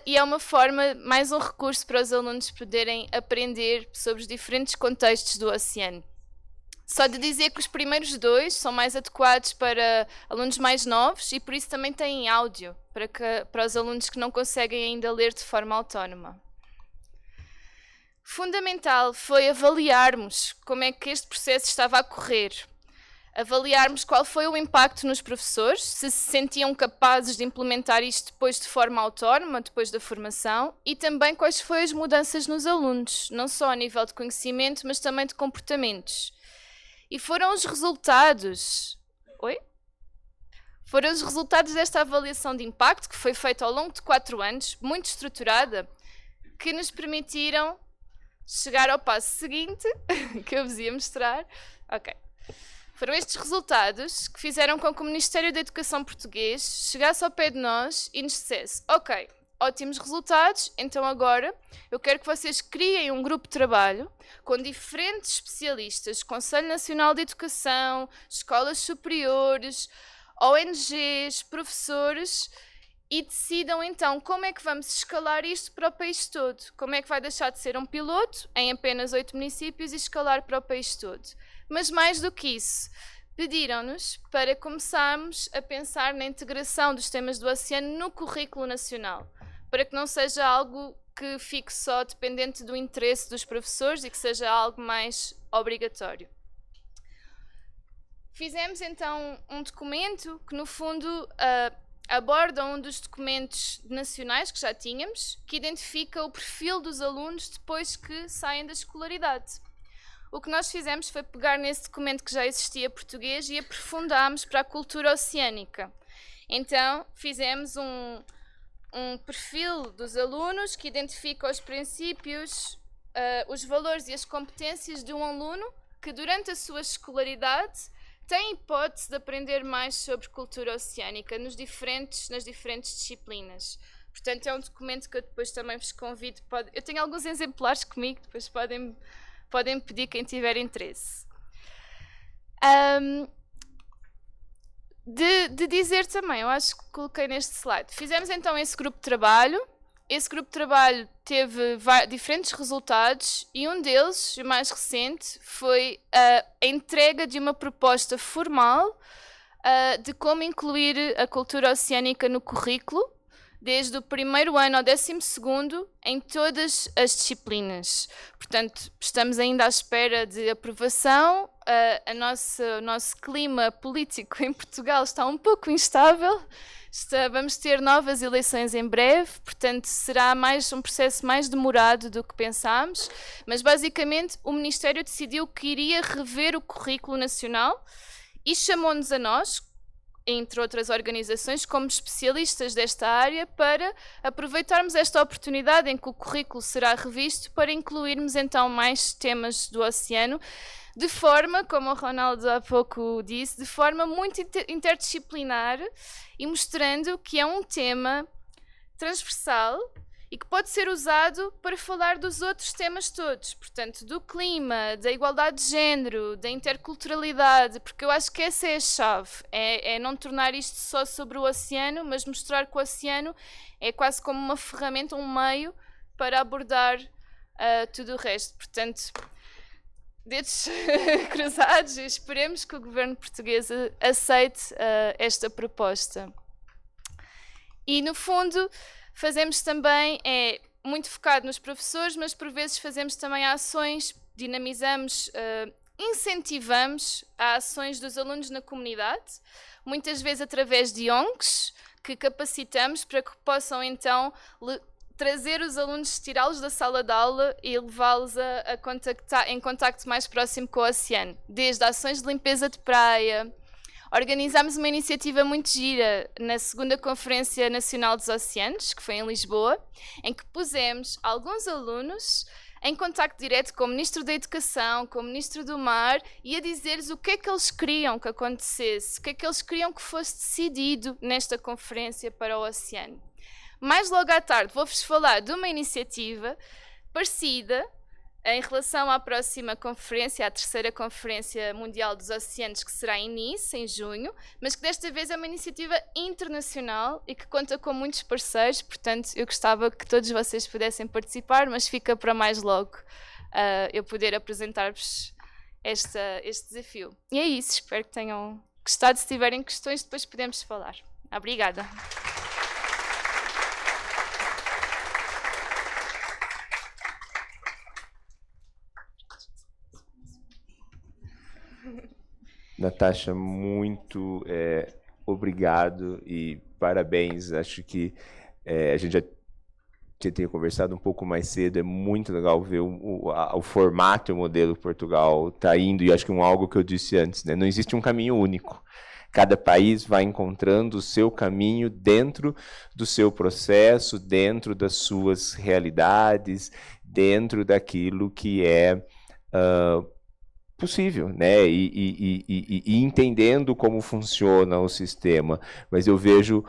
e é uma forma, mais um recurso para os alunos poderem aprender sobre os diferentes contextos do oceano. Só de dizer que os primeiros 2 são mais adequados para alunos mais novos e por isso também têm áudio, para os alunos que não conseguem ainda ler de forma autónoma. Fundamental foi avaliarmos como é que este processo estava a correr. Avaliarmos qual foi o impacto nos professores, se se sentiam capazes de implementar isto depois de forma autónoma, depois da formação, e também quais foram as mudanças nos alunos, não só a nível de conhecimento, mas também de comportamentos. E foram os resultados... Foram os resultados desta avaliação de impacto, que foi feita ao longo de 4 anos, muito estruturada, que nos permitiram chegar ao passo seguinte, que eu vos ia mostrar. Ok. Foram estes resultados que fizeram com que o Ministério da Educação português chegasse ao pé de nós e nos dissesse: ok, ótimos resultados, então agora eu quero que vocês criem um grupo de trabalho com diferentes especialistas, Conselho Nacional de Educação, escolas superiores, ONGs, professores, e decidam então como é que vamos escalar isto para o país todo. Como é que vai deixar de ser um piloto em apenas 8 municípios e escalar para o país todo. Mas mais do que isso, pediram-nos para começarmos a pensar na integração dos temas do oceano no currículo nacional, para que não seja algo que fique só dependente do interesse dos professores e que seja algo mais obrigatório. Fizemos então um documento que, no fundo, aborda um dos documentos nacionais que já tínhamos, que identifica o perfil dos alunos depois que saem da escolaridade. O que nós fizemos foi pegar nesse documento que já existia português e aprofundámos para a cultura oceânica. Então, fizemos um perfil dos alunos que identifica os princípios, os valores e as competências de um aluno que, durante a sua escolaridade, tem hipótese de aprender mais sobre cultura oceânica nas diferentes disciplinas. Portanto, é um documento que eu depois também vos convido. Eu tenho alguns exemplares comigo, depois podem pedir quem tiver interesse. De dizer também, eu acho que coloquei neste slide, fizemos então esse grupo de trabalho. Esse grupo de trabalho teve diferentes resultados e um deles, o mais recente, foi a entrega de uma proposta formal de como incluir a cultura oceânica no currículo, desde o 1º ano ao 12º, em todas as disciplinas. Portanto, estamos ainda à espera de aprovação. O nosso clima político em Portugal está um pouco instável. Vamos ter novas eleições em breve, portanto será um processo mais demorado do que pensámos, mas basicamente o Ministério decidiu que iria rever o currículo nacional e chamou-nos a nós, entre outras organizações, como especialistas desta área, para aproveitarmos esta oportunidade em que o currículo será revisto para incluirmos então mais temas do oceano, de forma, como o Ronaldo há pouco disse, de forma muito interdisciplinar e mostrando que é um tema transversal e que pode ser usado para falar dos outros temas todos, portanto, do clima, da igualdade de género, da interculturalidade, porque eu acho que essa é a chave, é não tornar isto só sobre o oceano, mas mostrar que o oceano é quase como uma ferramenta, um meio para abordar tudo o resto. Portanto, dedos cruzados, e esperemos que o governo português aceite esta proposta. E, no fundo, fazemos também, muito focado nos professores, mas por vezes fazemos também ações, dinamizamos, incentivamos ações dos alunos na comunidade, muitas vezes através de ONGs, que capacitamos para que possam então trazer os alunos, tirá-los da sala de aula e levá-los em contacto mais próximo com o oceano, desde ações de limpeza de praia. Organizámos uma iniciativa muito gira na 2ª Conferência Nacional dos Oceanos, que foi em Lisboa, em que pusemos alguns alunos em contacto direto com o Ministro da Educação, com o Ministro do Mar, e a dizer-lhes o que é que eles queriam que acontecesse, o que é que eles queriam que fosse decidido nesta conferência para o oceano. Mais logo à tarde vou-vos falar de uma iniciativa parecida em relação à próxima conferência, à terceira Conferência Mundial dos Oceanos, que será em Nice, em junho, mas que desta vez é uma iniciativa internacional e que conta com muitos parceiros, portanto eu gostava que todos vocês pudessem participar, mas fica para mais logo eu poder apresentar-vos este desafio. E é isso, espero que tenham gostado. Se tiverem questões, depois podemos falar. Obrigada. Natasha, muito obrigado e parabéns. Acho que a gente já tinha conversado um pouco mais cedo. É muito legal ver o formato e o modelo que Portugal está indo. E acho que algo que eu disse antes, né? Não existe um caminho único. Cada país vai encontrando o seu caminho dentro do seu processo, dentro das suas realidades, dentro daquilo que é possível, né? E entendendo como funciona o sistema. Mas eu vejo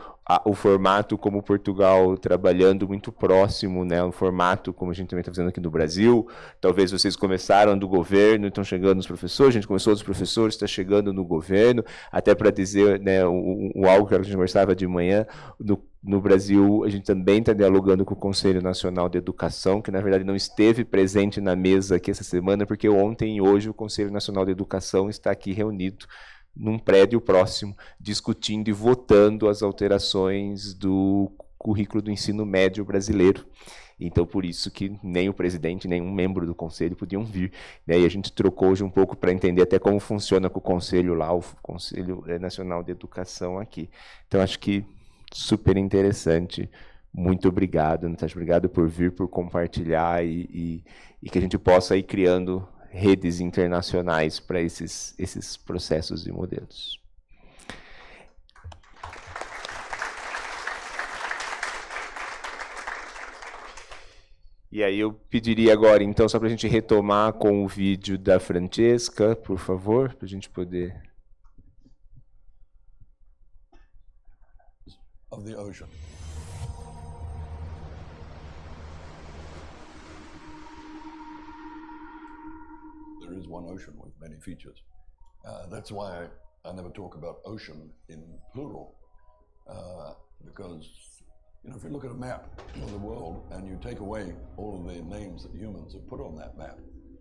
o formato como Portugal trabalhando muito próximo, né? O formato como a gente também está fazendo aqui no Brasil. Talvez vocês começaram do governo, estão chegando nos professores, a gente começou dos professores, está chegando no governo, até para dizer, né, algo que a gente conversava de manhã, no Brasil, a gente também está dialogando com o Conselho Nacional de Educação, que na verdade não esteve presente na mesa aqui essa semana, porque ontem e hoje o Conselho Nacional de Educação está aqui reunido num prédio próximo, discutindo e votando as alterações do currículo do ensino médio brasileiro. Então, por isso que nem o presidente, nem um membro do conselho podiam vir, né? E a gente trocou hoje um pouco para entender até como funciona com o conselho lá, o Conselho Nacional de Educação aqui. Então, acho que super interessante. Muito obrigado, Natasha. Obrigado por vir, por compartilhar e que a gente possa ir criando redes internacionais para esses processos e modelos. E aí eu pediria agora, então, só para a gente retomar com o vídeo da Francesca, por favor, para a gente poder... Of the ocean. There is one ocean with many features. That's why I never talk about ocean in plural, because if you look at a map of the world and you take away all of the names that humans have put on that map,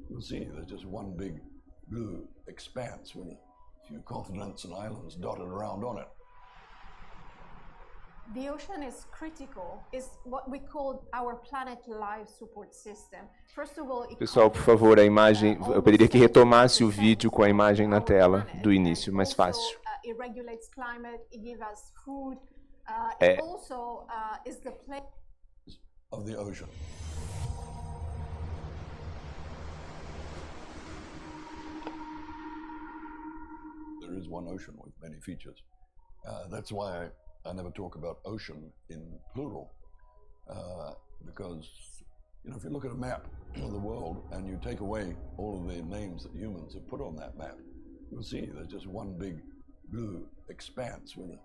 you'll see there's just one big blue expanse with a few continents and islands dotted around on it. The ocean is critical, is what we call our planet life support system. First of all, Pessoal, por favor, a imagem, eu pediria que retomasse o vídeo com a imagem na tela do início, mais fácil. It regulates climate, it gives us food, it also is the place of the ocean. There is one ocean with many features. That's why I never talk about ocean in plural, because if you look at a map of the world and you take away all of the names that humans have put on that map, you'll see there's just one big blue expanse with a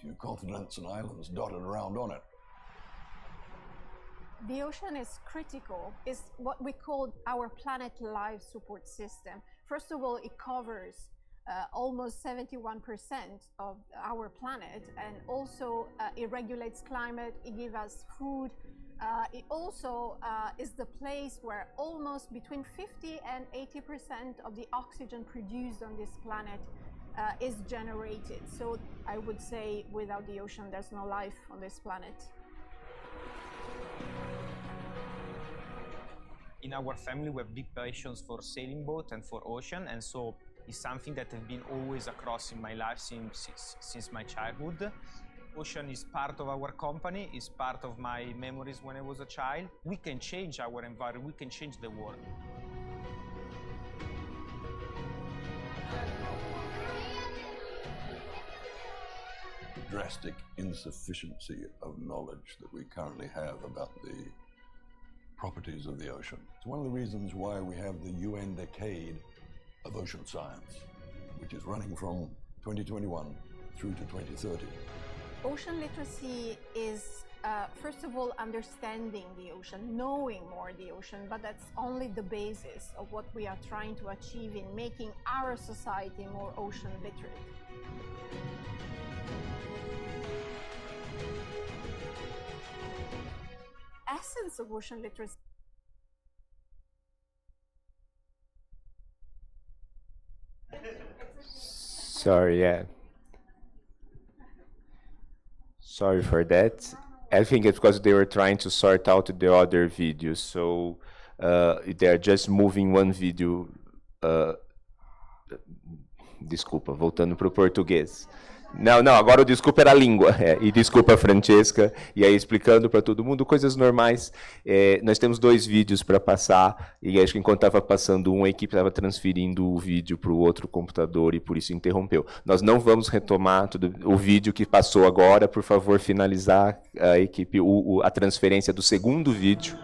few continents and islands dotted around on it. The ocean is critical, is what we call our planet life support system. First of all, it covers almost 71% of our planet, and also it regulates climate, it gives us food, it also is the place where almost between 50 and 80% of the oxygen produced on this planet is generated. So I would say without the ocean there's no life on this planet. In our family we have big passions for sailing boat and for ocean, and so it's something that has been always across in my life since my childhood. Ocean is part of our company, is part of my memories when I was a child. We can change our environment, we can change the world. Drastic insufficiency of knowledge that we currently have about the properties of the ocean. It's one of the reasons why we have the UN Decade of Ocean Science, which is running from 2021 through to 2030. Ocean literacy is, first of all, understanding the ocean, knowing more the ocean, but that's only the basis of what we are trying to achieve in making our society more ocean literate. Essence of ocean literacy. Sorry, yeah. Sorry for that. I think it's because they were trying to sort out the other videos, so they're just moving one video. Desculpa, voltando para o português. Não, agora o desculpa era a língua. E desculpa, Francesca. E aí, explicando para todo mundo, coisas normais. Nós temos 2 vídeos para passar, e acho que enquanto estava passando um, a equipe estava transferindo o vídeo para o outro computador, e por isso interrompeu. Nós não vamos retomar o vídeo que passou agora. Por favor, finalizar a equipe, a transferência do segundo vídeo.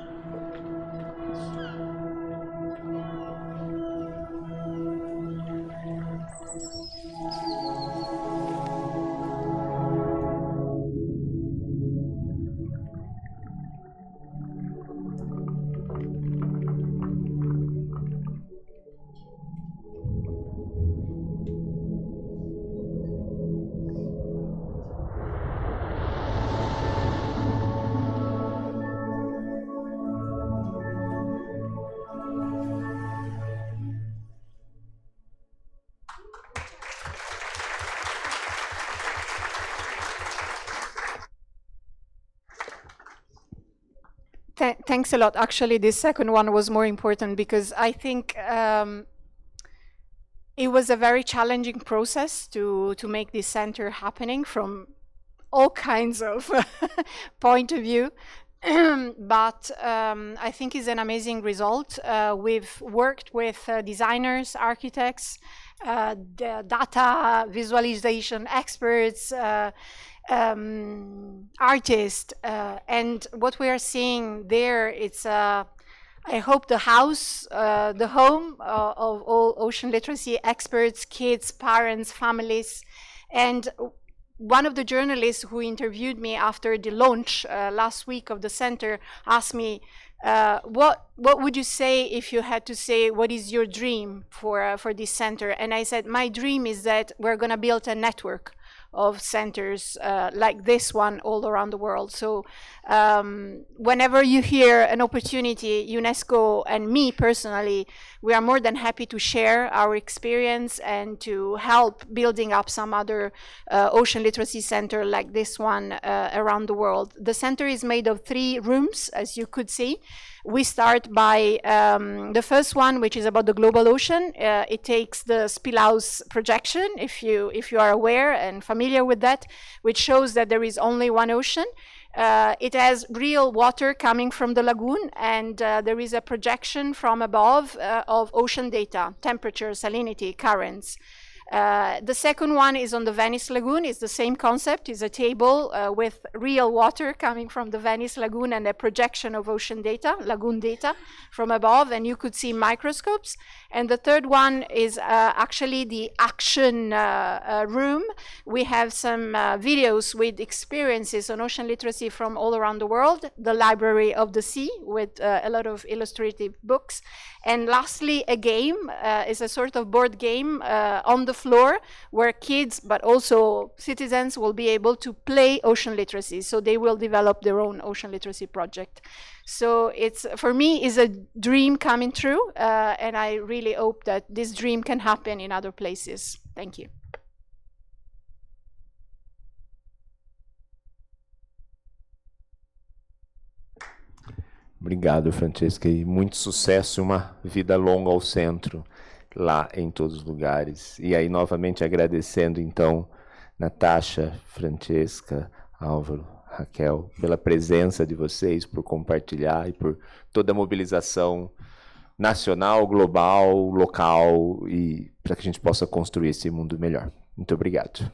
Thanks a lot. Actually, this second one was more important because I think it was a very challenging process to make this center happening from all kinds of point of view. But I think it's an amazing result. We've worked with designers, architects, the data visualization experts, artists, and what we are seeing there, it's I hope the house, the home of all ocean literacy experts, kids, parents, families. And one of the journalists who interviewed me after the launch last week of the center asked me, what would you say if you had to say what is your dream for this center? And I said, my dream is that we're going to build a network of centers like this one all around the world. So whenever you hear an opportunity, UNESCO and me personally, we are more than happy to share our experience and to help building up some other ocean literacy center like this one around the world. The center is made of 3 rooms, as you could see. We start by the first one, which is about the global ocean. It takes the Spillhouse projection, if you are aware and familiar with that, which shows that there is only one ocean. It has real water coming from the lagoon, and there is a projection from above of ocean data, temperature, salinity, currents. The second one is on the Venice Lagoon. It's the same concept. It's a table with real water coming from the Venice Lagoon and a projection of ocean data, lagoon data from above, and you could see microscopes. And the third one is actually the action room. We have some videos with experiences on ocean literacy from all around the world, the Library of the Sea with a lot of illustrative books. And lastly, a game is a sort of board game on the floor where kids, but also citizens, will be able to play ocean literacy. So they will develop their own ocean literacy project. So it's, for me, is a dream coming true, and I really hope that this dream can happen in other places. Thank you. Obrigado, Francesca, e muito sucesso e uma vida longa ao centro, lá em todos os lugares. E aí, novamente, agradecendo, então, Natasha, Francesca, Álvaro, Raquel, pela presença de vocês, por compartilhar e por toda a mobilização nacional, global, local, e para que a gente possa construir esse mundo melhor. Muito obrigado.